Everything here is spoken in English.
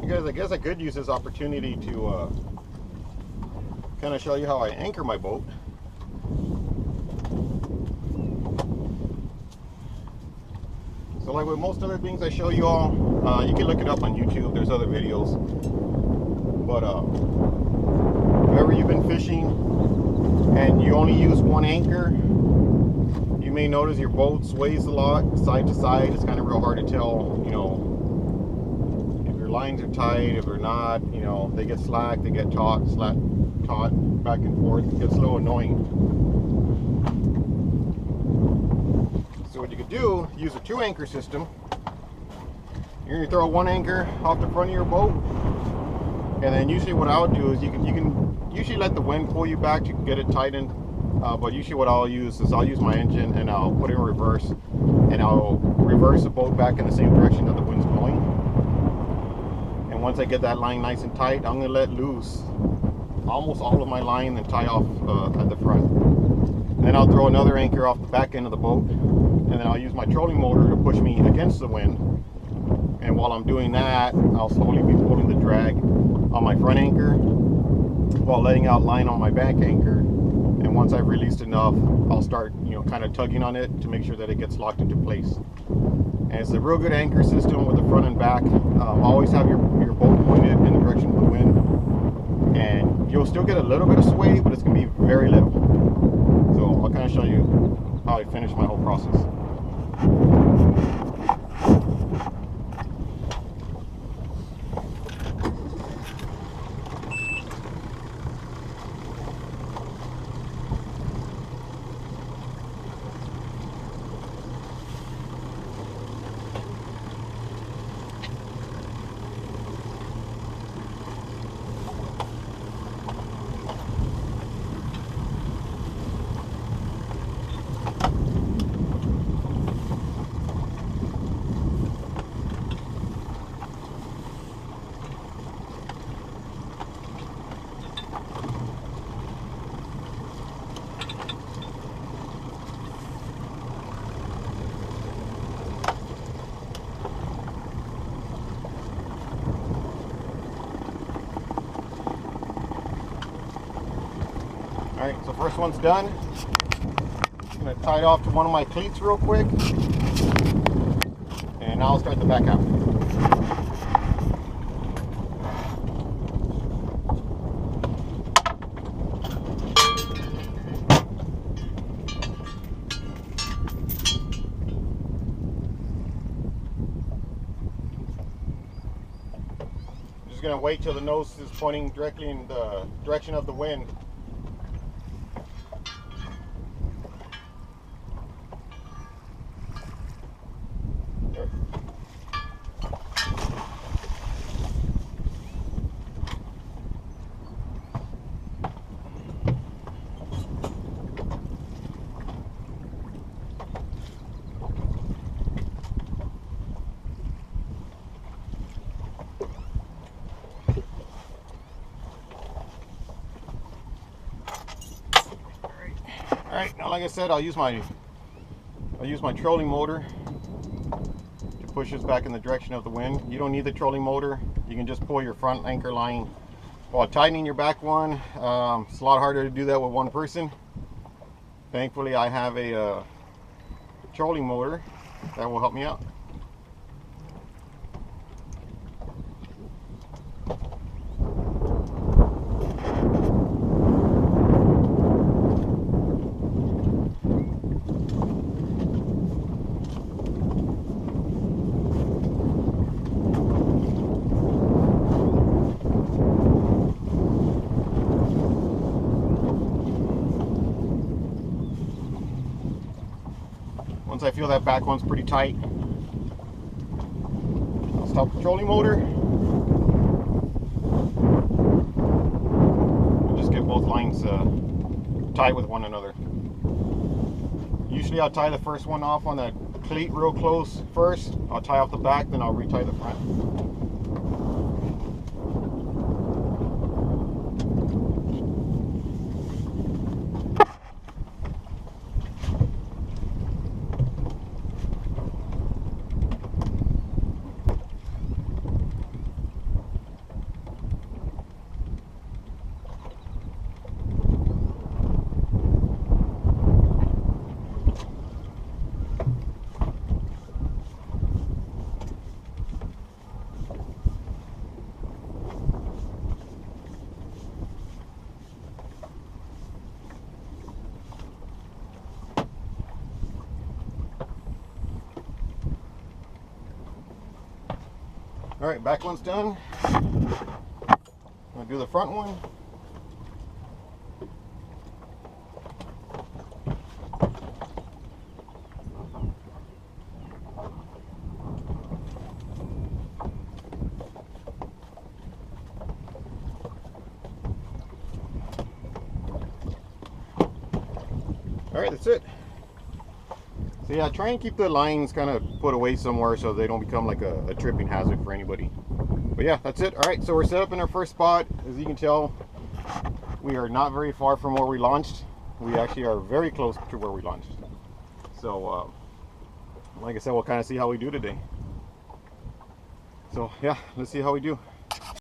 You guys, I guess I could use this opportunity to kind of show you how I anchor my boat. So like with most other things I show you all, you can look it up on YouTube, there's other videos. But whenever you've been fishing and you only use one anchor, you may notice your boat sways a lot, side to side. It's kind of real hard to tell, you know, if your lines are tight, if they're not, you know, they get slack, they get taut, back and forth. It gets a little annoying. So what you could do, use a 2-anchor system. You're gonna throw one anchor off the front of your boat, and then usually what I'll do is you can usually let the wind pull you back to get it tightened. But usually what I'll use is I'll use my engine and I'll put it in reverse, and I'll reverse the boat back in the same direction that the wind's blowing. And once I get that line nice and tight, I'm gonna let loose almost all of my line and tie off at the front. Then I'll throw another anchor off the back end of the boat, and then I'll use my trolling motor to push me against the wind. And while I'm doing that, I'll slowly be pulling the drag on my front anchor while letting out line on my back anchor. And once I've released enough, I'll start, you know, kind of tugging on it to make sure that it gets locked into place. And it's a real good anchor system with the front and back. Always have your boat pointed in the direction of the wind, and you'll still get a little bit of sway, but it's going to be very little. So I'll kind of show you how I finish my whole process. Alright, so first one's done. I'm going to tie it off to one of my cleats real quick, and now I'll start the back out. I'm just going to wait till the nose is pointing directly in the direction of the wind. Alright, now like I said, I'll use my trolling motor to push us back in the direction of the wind. You don't need the trolling motor. You can just pull your front anchor line while tightening your back one. It's a lot harder to do that with one person. Thankfully, I have a trolling motor that will help me out. Once I feel that back one's pretty tight, I'll stop the trolling motor and just get both lines tied with one another. Usually I'll tie the first one off on that cleat real close first. I'll tie off the back, then I'll retie the front. All right, back one's done. I'll do the front one. All right, that's it. So yeah, try and keep the lines kind of put away somewhere so they don't become like a tripping hazard for anybody. But yeah, that's it. All right, so we're set up in our first spot. As you can tell, we are not very far from where we launched. We actually are very close to where we launched. So like I said, we'll kind of see how we do today. So yeah, let's see how we do.